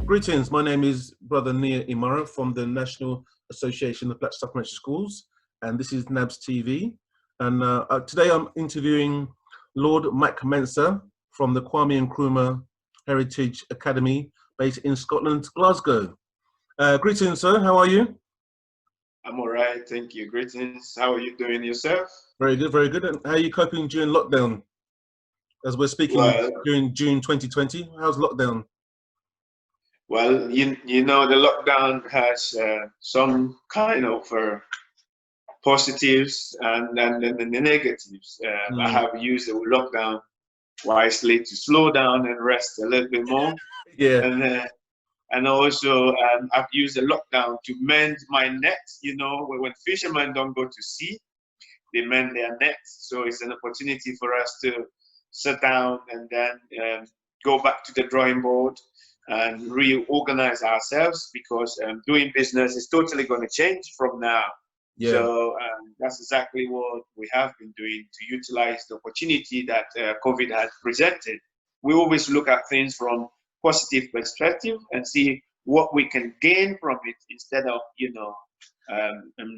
Greetings, my name is Brother Nia Imara from the National Association of Black Supplementary Schools, and this is NABSS TV. And today I'm interviewing Lord McMensa from the Kwame Nkrumah Heritage Academy based in Scotland, Glasgow. Greetings, sir, how are you? I'm all right, thank you. Greetings, how are you doing yourself? Very good, very good. And how are you coping during lockdown? As we're speaking during June 2020, how's lockdown? Well, you know, the lockdown has some kind of positives and the negatives. I have used the lockdown wisely to slow down and rest a little bit more. Yeah. And also I've used the lockdown to mend my nets. You know, when fishermen don't go to sea, they mend their nets. So it's an opportunity for us to sit down and then go back to the drawing board and reorganize ourselves, because doing business is totally going to change from now. Yeah. So that's exactly what we have been doing to utilize the opportunity that COVID has presented. We always look at things from positive perspective and see what we can gain from it instead of, you know,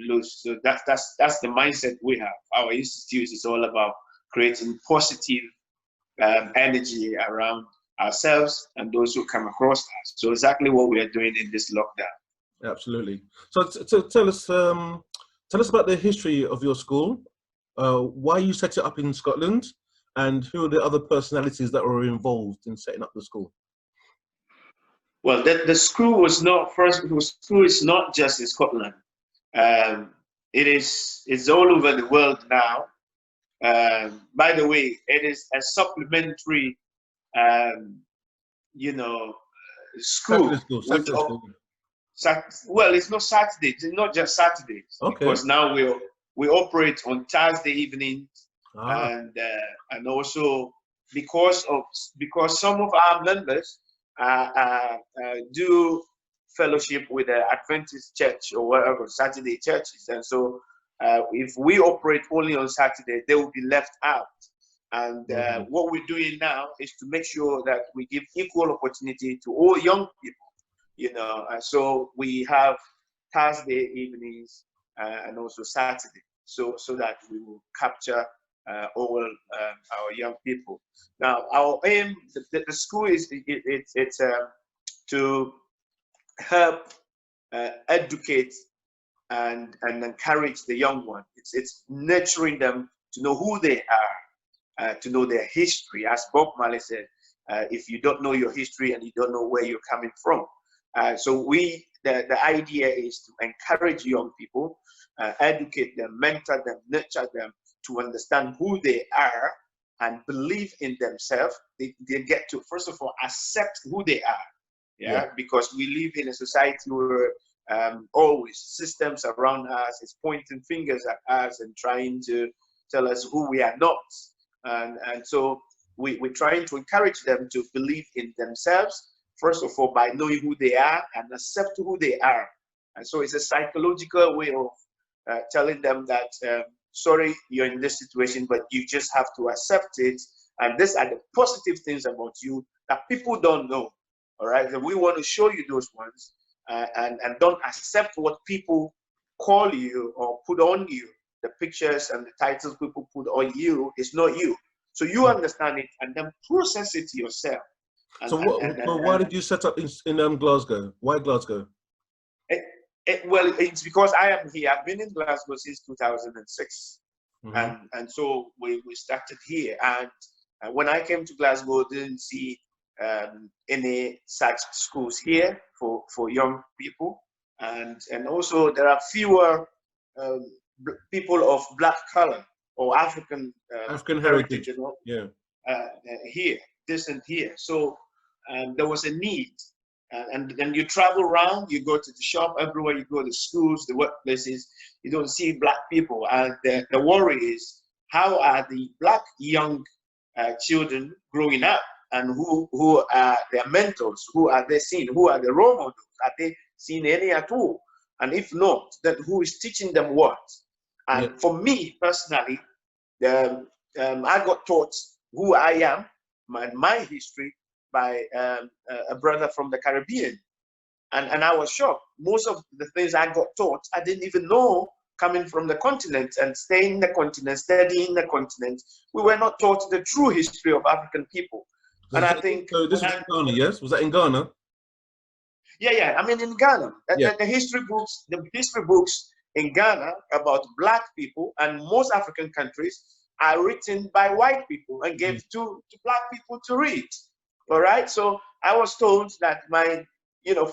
lose. So that's the mindset we have. Our institute is all about creating positive energy around ourselves and those who come across us. So exactly what we are doing in this lockdown. Absolutely. So tell us about the history of your school, why you set it up in Scotland, and who are the other personalities that were involved in setting up the school. Well, the school was not school is not just in Scotland. It's all over the world now. By the way, it is a supplementary you know, school. Saturday school. Well, it's not Saturdays. It's not just Saturdays. Okay. Because now we operate on Thursday evenings, and also because some of our members do fellowship with the Adventist church or whatever Saturday churches, and so if we operate only on Saturday, they will be left out. And what we're doing now is to make sure that we give equal opportunity to all young people, you know. So we have Thursday evenings and also Saturday, so that we will capture all our young people. Now, our aim, the school is it's to help educate and encourage the young one. It's nurturing them to know who they are. To know their history. As Bob Marley said, if you don't know your history and you don't know where you're coming from. So the idea is to encourage young people, educate them, mentor them, nurture them to understand who they are and believe in themselves. They get to, first of all, accept who they are. Yeah. Because we live in a society where always systems around us is pointing fingers at us and trying to tell us who we are not. And so we're trying to encourage them to believe in themselves, first of all, by knowing who they are and accept who they are. And so it's a psychological way of telling them that, sorry, you're in this situation, but you just have to accept it. And these are the positive things about you that people don't know. All right. And we want to show you those ones and don't accept what people call you or put on you. The pictures and the titles people put on you is not you. So you understand it and then process it yourself. So why did you set up in Glasgow? Why Glasgow? Well, it's because I am here. I've been in Glasgow since 2006. And so we started here. And when I came to Glasgow, I didn't see any such schools here for young people. And also there are fewer people of black color or African heritage, you know, here, distant here. So there was a need, and then you travel around, you go to the shop, everywhere you go, the schools, the workplaces, you don't see black people, and the worry is how are the black young children growing up, and who are their mentors, who are they seeing, who are the role models, are they seeing any at all, and if not, then who is teaching them what? And for me personally, I got taught who I am, my history, by a brother from the Caribbean. And I was shocked. Most of the things I got taught, I didn't even know, coming from the continent and staying in the continent, studying the continent. We were not taught the true history of African people. And I think... So this was in Ghana, yes? Was that in Ghana? Yeah. I mean, in Ghana, Yeah. the history books in Ghana about Black people and most African countries are written by white people and gave to Black people to read. All right. So I was told that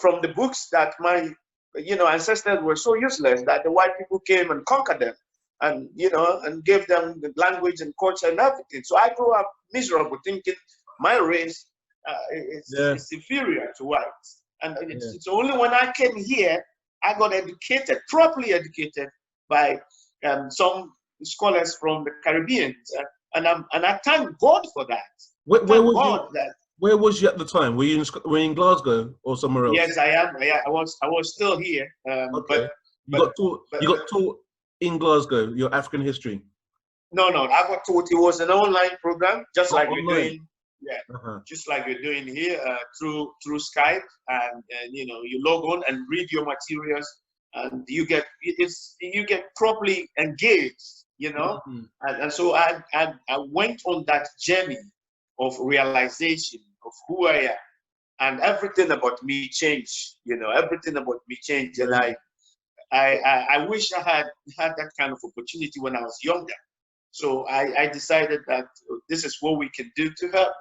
from the books, that my ancestors were so useless that the white people came and conquered them, and and gave them the language and culture and everything. So I grew up miserable, thinking my race is inferior to whites. And it's only when I came here, I got educated, properly educated by some scholars from the Caribbean, and I thank God for that. Where was you at the time? Were you in Glasgow or somewhere else? Yes, I am. Yeah, I was still here. Okay. You got taught in Glasgow your African history. No, I got taught. It was an online program, just like you're doing. Yeah, just like you're doing here through Skype, and you log on and read your materials, and you get properly engaged, and so I went on that journey of realization of who I am, and everything about me changed. Everything about me changed, and I wish I had that kind of opportunity when I was younger. So I decided that this is what we can do to help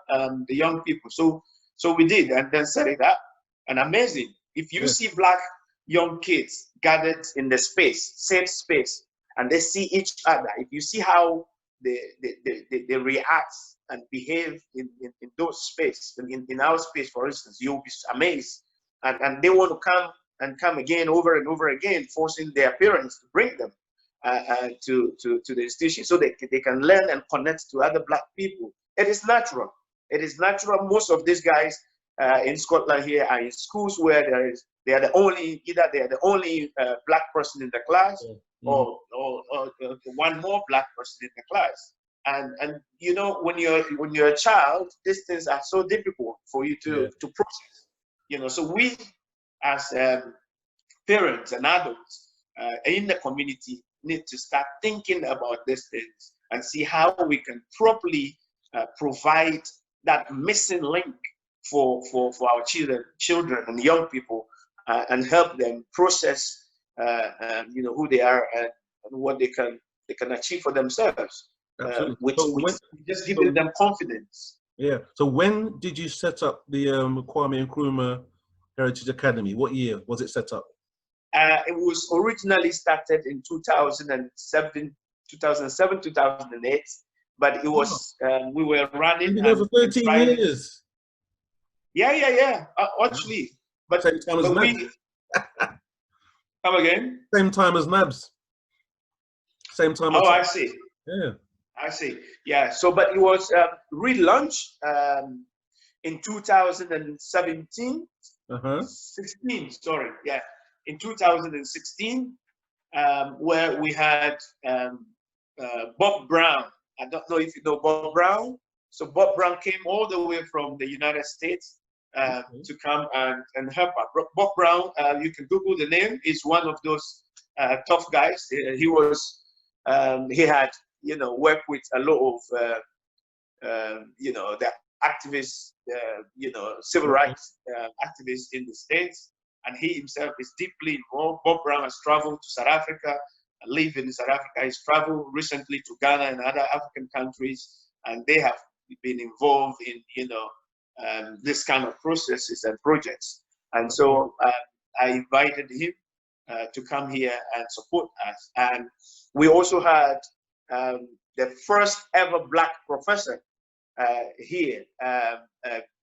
the young people. So we did, and then set it up. And amazing, if you see Black young kids gathered in the space, safe space, and they see each other, if you see how they react and behave in those space, in our space, for instance, you'll be amazed. And they want to come again, over and over again, forcing their parents to bring them to the institution, so they can learn and connect to other Black people. It is natural. It is natural. Most of these guys in Scotland here are in schools where they are the only Black person in the class, or one more Black person in the class. And when you're a child, these things are so difficult for you to process. So we as parents and adults in the community need to start thinking about these things and see how we can properly provide that missing link for our children and young people, and help them process who they are and what they can achieve for themselves, which just giving them confidence. Yeah. So when did you set up the Kwame Nkrumah Heritage Academy? What year was it set up? It was originally started in 2007, 2008, but it was we were running for 13 years. Yeah. Actually, but same time as NABSS. Come again? Same time as NABSS. Same time. Oh, I see. Yeah. I see. Yeah. So, but it was relaunched in 2017. 16. Sorry. Yeah. In 2016, where we had Bob Brown. I don't know if you know Bob Brown. So Bob Brown came all the way from the United States to come and help us. Bob Brown, you can Google the name, is one of those tough guys. He had worked with a lot of the activists, civil rights activists in the States. And he himself is deeply involved. Bob Brown has traveled to South Africa, lived in South Africa. He's traveled recently to Ghana and other African countries, and they have been involved in this kind of processes and projects. And so I invited him to come here and support us. And we also had the first ever Black professor here,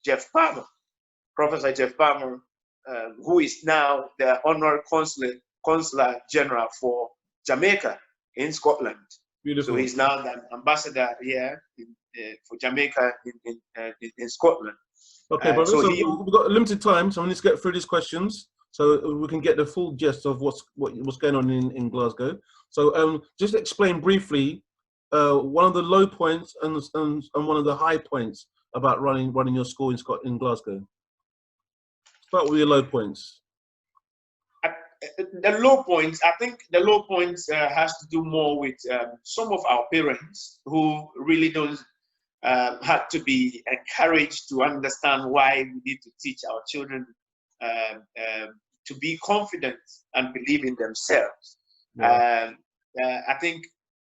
Jeff Palmer, Professor Jeff Palmer, who is now the Honorary Consular General for Jamaica in Scotland. Beautiful. So he's now the ambassador here for Jamaica in Scotland. Okay, brother. So we've got limited time, so let's get through these questions so we can get the full gist of what's going on in Glasgow. So just explain briefly one of the low points and one of the high points about running your school in Glasgow? Start with your low points. The low points, I think the low points has to do more with some of our parents who really don't have to be encouraged to understand why we need to teach our children to be confident and believe in themselves. Yeah. I think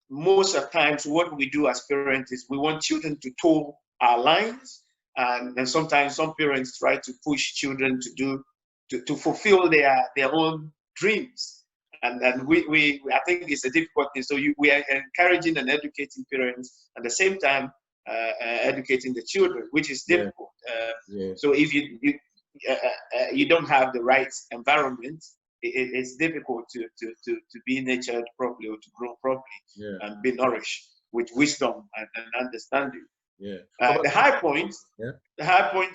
most of the times what we do as parents is we want children to toe our lines, and sometimes some parents try to push children to fulfill their own dreams, and I think it's a difficult thing. So we are encouraging and educating parents at the same time educating the children, which is difficult. So if you don't have the right environment, it's difficult to be nurtured properly or to grow properly and be nourished with wisdom and understanding. The high point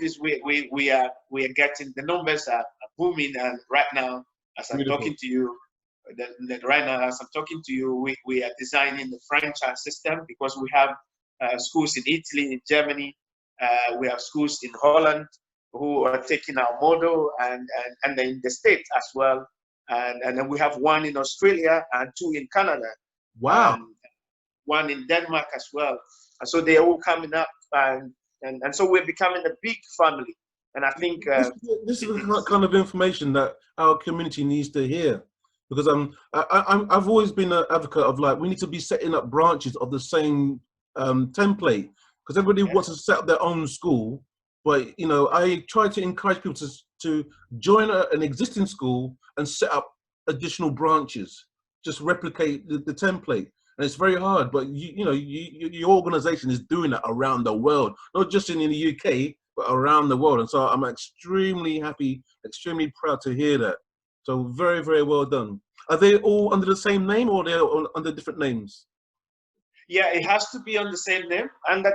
is we are getting, the numbers are booming, and right now as I'm talking to you, we are designing the franchise system, because we have schools in Italy, in Germany, we have schools in Holland who are taking our model, and in the States as well, and then we have one in Australia and 2 in Canada. Wow. One in Denmark as well. And so they're all coming up, and so we're becoming a big family. And I think this is the kind of information that our community needs to hear, because I've always been an advocate of, like, we need to be setting up branches of the same template, because everybody wants to set up their own school. But you know, I try to encourage people to join an existing school and set up additional branches, just replicate the template. And it's very hard, but your organization is doing that around the world, not just in the UK, but around the world. And so I'm extremely happy, extremely proud to hear that. So very, very well done. Are they all under the same name, or they're all under different names? Yeah, it has to be under the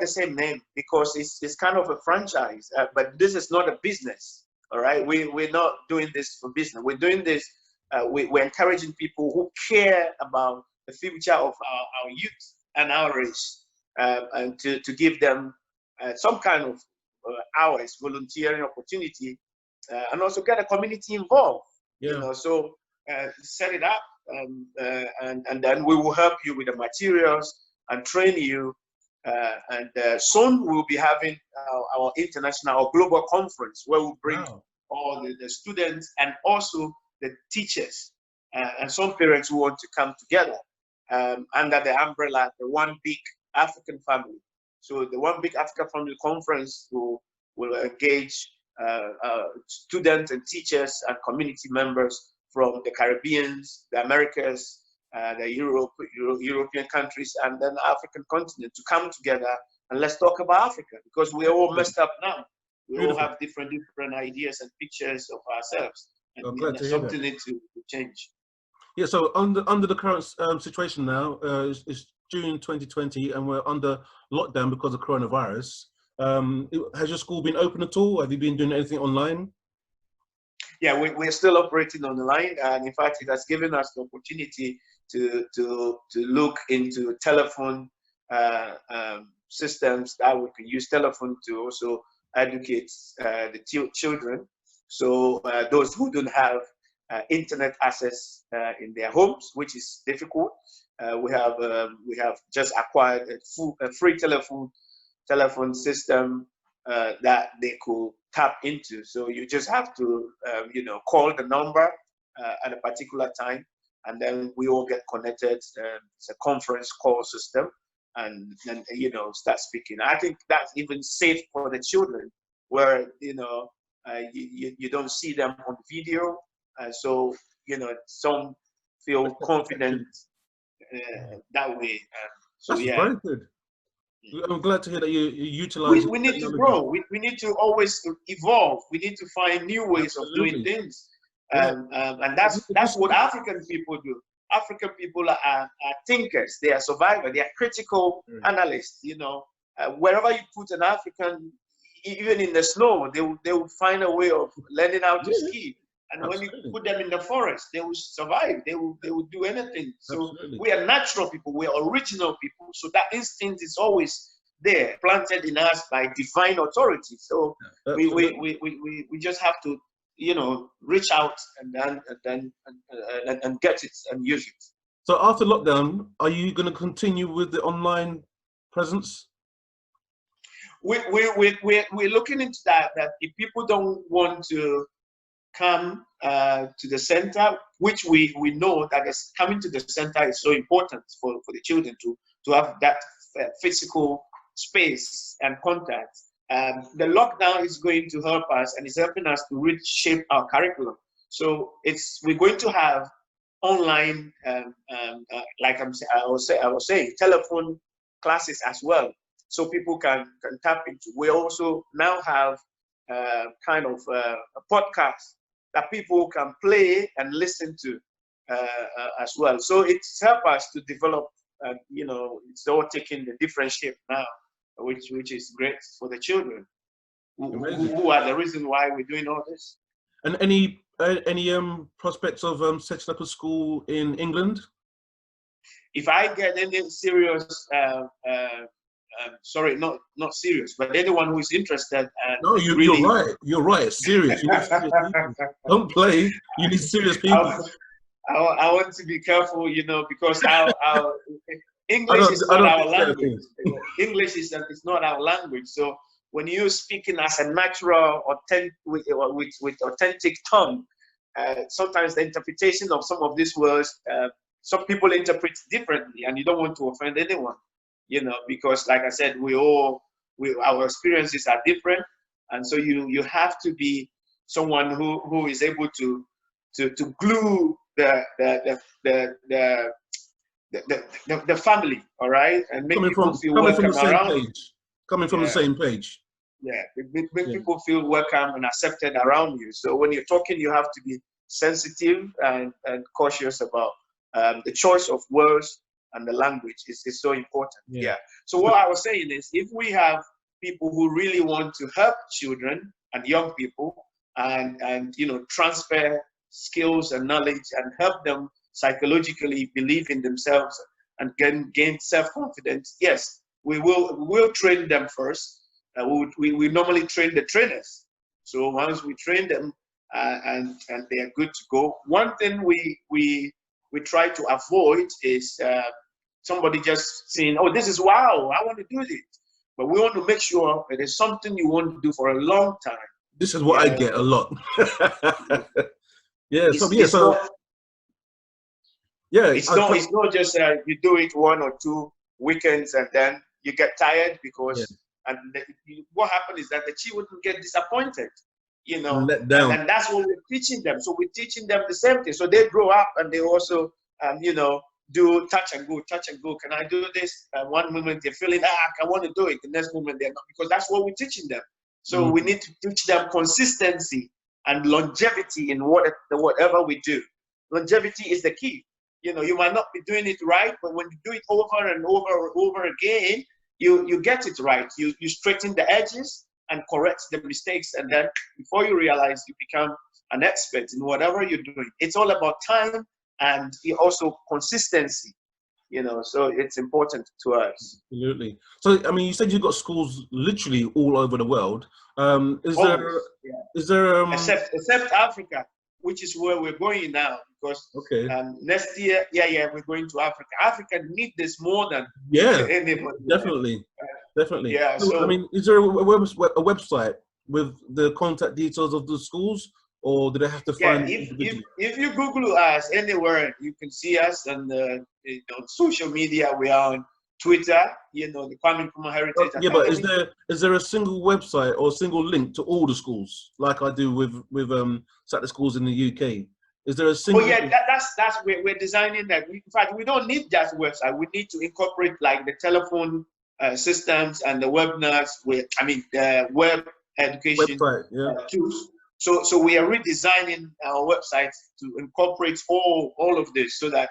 same name, because it's kind of a franchise. But this is not a business, all right? We're not doing this for business. We're doing this, we're encouraging people who care about the future of our youth and our race, and to give them some kind of hours, volunteering opportunity, and also get a community involved. So set it up, and then we will help you with the materials and train you, and soon we'll be having our international or global conference, where we'll bring all the students and also the teachers, and some parents who want to come together under the umbrella, the One Big African Family. So the One Big African Family Conference will engage students and teachers and community members from the Caribbean, the Americas, the European countries, and then the African continent to come together, and let's talk about Africa, because we're all messed up now. We all have different ideas and pictures of ourselves, and something needs to change. Yeah, so under the current situation now, it's June 2020, and we're under lockdown because of coronavirus. Has your school been open at all? Have you been doing anything online? Yeah, we're still operating online, and in fact, it has given us the opportunity to look into telephone systems that we can use telephone to also educate the children. So those who don't have internet access in their homes, which is difficult, we have just acquired a free telephone system that they could tap into. So you just have to call the number at a particular time, and then we all get connected. It's a conference call system, and then start speaking. I think that's even safe for the children, where you don't see them on video, so some feel confident that way. So that's very good. I'm glad to hear that you utilize. We need to grow. We need to always evolve. We need to find new ways of doing things, and that's what African people do. African people are thinkers. They are survivors. They are critical analysts. Wherever you put an African, even in the snow, they will find a way of learning how to ski. And when you put them in the forest, they will survive. They will do anything. So we are natural people. We are original people. So that instinct is always there, planted in us by divine authority. So we just have to, you know, reach out and get it and use it. So after lockdown, are you going to continue with the online presence? We're looking into that if people don't want to come to the center, which we know that is coming to the center is so important for the children to have that physical space and contact. The lockdown is going to help us, and it's helping us to reshape our curriculum. So we're going to have online, like I was saying, telephone classes as well, so people can tap into. We also now have kind of a podcast that people can play and listen to as well. So it's helped us to develop, you know, it's all taking the different shape now, which is great for the children who are the reason why we're doing all this. And any prospects of setting up a school in England? If I get any serious, sorry, not serious, but anyone who is interested. No, you're right. You're right. Serious. You need serious people. Don't play. You need serious people. I want to be careful, you know, because our English is not our language. English is not our language. So when you're speaking as a natural, authentic, with authentic tongue, sometimes the interpretation of some of these words, some people interpret differently, and you don't want to offend anyone, you know, because like I said, our experiences are different, and so you have to be someone who is able to glue the family, all right, and make people feel welcome around. Coming from the same page. Yeah, make people feel welcome and accepted around you. So when you're talking, you have to be sensitive and cautious about the choice of words and the language is so important. Yeah. So what I was saying is, if we have people who really want to help children and young people and you know, transfer skills and knowledge and help them psychologically believe in themselves and gain self-confidence, yes, we'll train them first. We normally train the trainers. So once we train them and they are good to go, one thing we try to avoid is somebody just saying, "Oh, this is wow, I want to do this," but we want to make sure it is something you want to do for a long time. This is what I get a lot. It's not just you do it 1 or 2 weekends and then you get tired because what happens is that the children get disappointed, you know, let down. And that's what we're teaching them. So we're teaching them the same thing. So they grow up and they also, you know, do touch and go. Can I do this? One moment they're feeling, I want to do it. The next moment they're not, because that's what we're teaching them. So we need to teach them consistency and longevity in whatever we do. Longevity is the key. You know, you might not be doing it right, but when you do it over and over again, you get it right. You straighten the edges and correct the mistakes, and then before you realize, you become an expert in whatever you're doing. It's all about time and also consistency, you know, so it's important to us. Absolutely. So, I mean, you said you've got schools literally all over the world. Is there except Africa, which is where we're going now, because next year, we're going to Africa. Africa needs this more than anybody. Definitely. Yeah. So, I mean, is there a website with the contact details of the schools, or do they have to find? If you Google us anywhere, you can see us on the social media. We are on Twitter, you know, the Kwame Nkrumah Heritage Academy. But is there a single website or a single link to all the schools, like I do with Saturday schools in the UK? Is there a single? Oh yeah, that's we're designing that. In fact, we don't need that website. We need to incorporate like the telephone systems and the webinars the web education tools. So we are redesigning our website to incorporate all of this, so that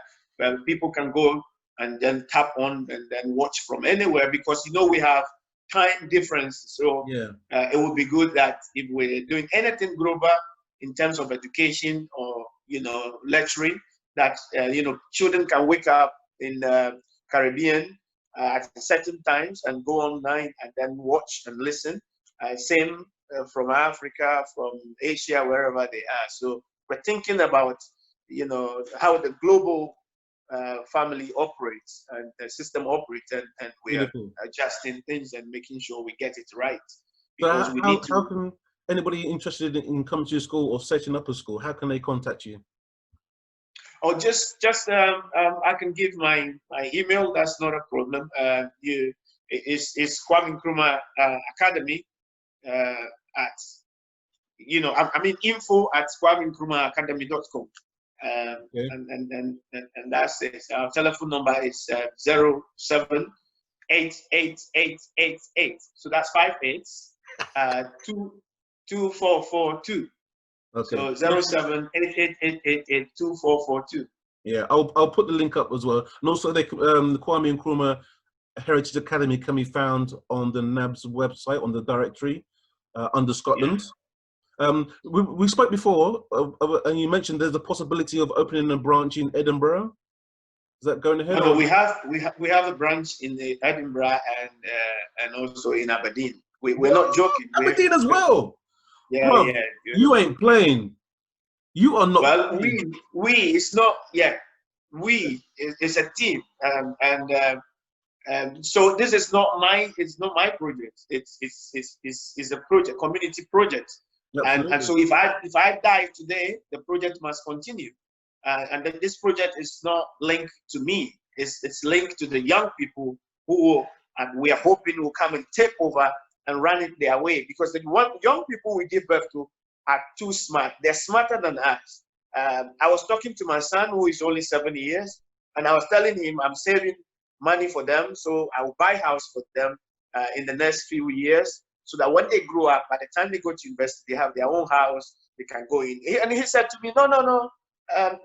people can go and then tap on and then watch from anywhere, because you know we have time difference. So it would be good that if we're doing anything global in terms of education or lecturing, that children can wake up in the Caribbean at certain times and go online and then watch and listen. Same from Africa, from Asia, wherever they are. So we're thinking about, you know, how the global family operates and the system operates, and we are adjusting things and making sure we get it right. Because So how can anybody interested in coming to your school or setting up a school, how can they contact you? Or I can give my email. That's not a problem. It's Kwame Nkrumah Academy at, you know, I mean info at KwameNkrumahAcademy.com. Okay. And that's it. Our telephone number is 07888888. So that's 5 8s 2442. Okay. So 078888882442. Yeah, I'll put the link up as well. And also, the Kwame Nkrumah Heritage Academy can be found on the NABSS website, on the directory under Scotland. Yeah. We spoke before, and you mentioned there's a possibility of opening a branch in Edinburgh. Is that going ahead? No, we have a branch in Edinburgh and also in Aberdeen. We're not joking. Aberdeen as well. Yeah, bro, yeah. You ain't playing. You are not. Well, it's not. Yeah, it's a team, and so this is not my. It's not my project. It's a project, community project. And so if I die today, the project must continue. And then this project is not linked to me. It's linked to the young people who, and we are hoping, will come and take over and run it their way. Because the young people we give birth to are too smart. They're smarter than us. I was talking to my son, who is only 7 years, and I was telling him I'm saving money for them, so I will buy a house for them in the next few years, so that when they grow up, by the time they go to university, they have their own house, they can go in. And he said to me, no,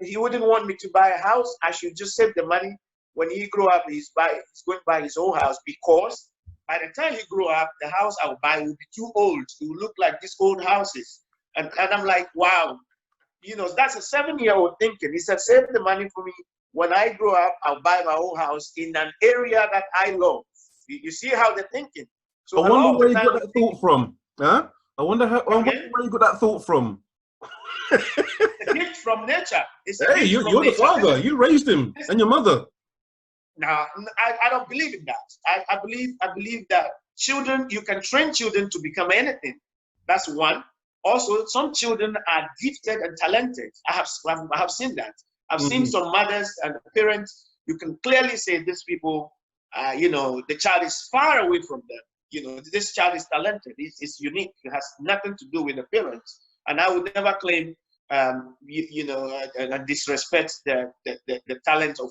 he wouldn't want me to buy a house. I should just save the money. When he grow up, he's going to buy his own house, because by the time he grow up, the house I will buy will be too old. It will look like these old houses. And I'm like, wow, you know, that's a 7-year-old thinking. He said, save the money for me. When I grow up, I'll buy my own house in an area that I love. You see how they're thinking. So I wonder where you got that thought from, huh? I wonder where you got that thought from. It's a gift from nature. Hey, you're the father. You raised him, and your mother. Now, I don't believe in that. I believe that children, you can train children to become anything. That's one. Also, some children are gifted and talented. I have seen that. I've seen some mothers and parents. You can clearly say these people, you know, the child is far away from them. You know, this child is talented. It's unique. It has nothing to do with the parents. And I would never claim, you know, and disrespect the talent of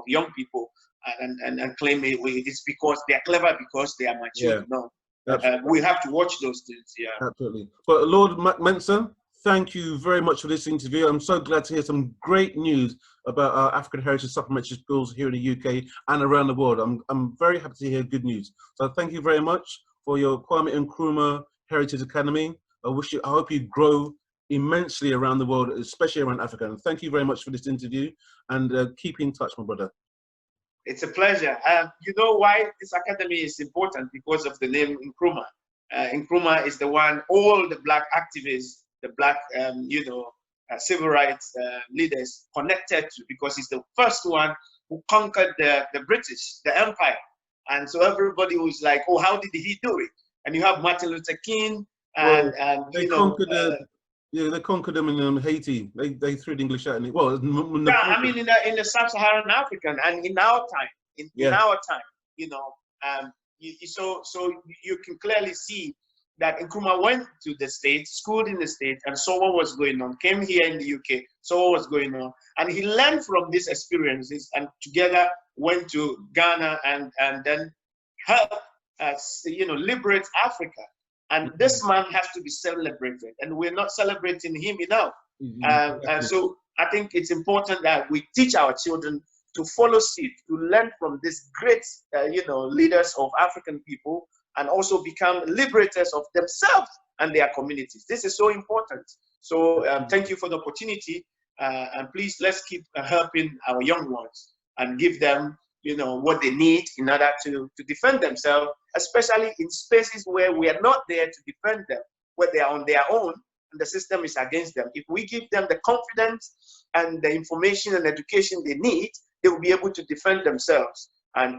young people and claim it's because they are clever, because they are mature. Yeah. No, we have to watch those things. Yeah, absolutely. But Lord McMensa, thank you very much for this interview. I'm so glad to hear some great news about our African Heritage Supplementary Schools here in the UK and around the world. I'm very happy to hear good news. So thank you very much for your Kwame Nkrumah Heritage Academy. I hope you grow immensely around the world, especially around Africa. And thank you very much for this interview, and keep in touch, my brother. It's a pleasure. You know why this academy is important? Because of the name Nkrumah. Nkrumah is the one all the black activists, the black, you know, civil rights leaders connected to, because he's the first one who conquered the British, the empire. And so everybody was like, oh, how did he do it? And you have Martin Luther King, and they conquered they conquered them in Haiti. They threw the English out in it. Well, yeah, I mean in the sub-Saharan African, and in our time, in our time, you know, so you can clearly see that Nkrumah went to the States, schooled in the States, and saw what was going on. Came here in the UK, saw what was going on, and he learned from these experiences, and together went to Ghana and then helped you know, liberate Africa. And this man has to be celebrated, and we're not celebrating him enough. And so I think it's important that we teach our children to follow suit, to learn from these great, you know, leaders of African people, and also become liberators of themselves and their communities. This is so important. So thank you for the opportunity, and please let's keep helping our young ones and give them what they need in order to defend themselves, especially in spaces where we are not there to defend them, where they are on their own and the system is against them. If we give them the confidence and the information and education they need, they will be able to defend themselves and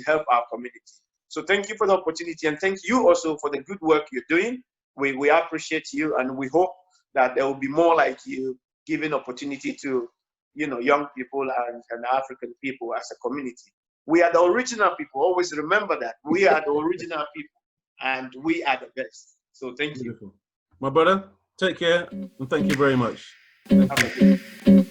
help our community. So thank you for the opportunity, and thank you also for the good work you're doing. We appreciate you, and we hope that there will be more like you giving opportunity to young people and African people as a community. We are the original people. Always remember that. We are the original people, and we are the best. So thank you. My brother, take care, and thank you very much. Thank you.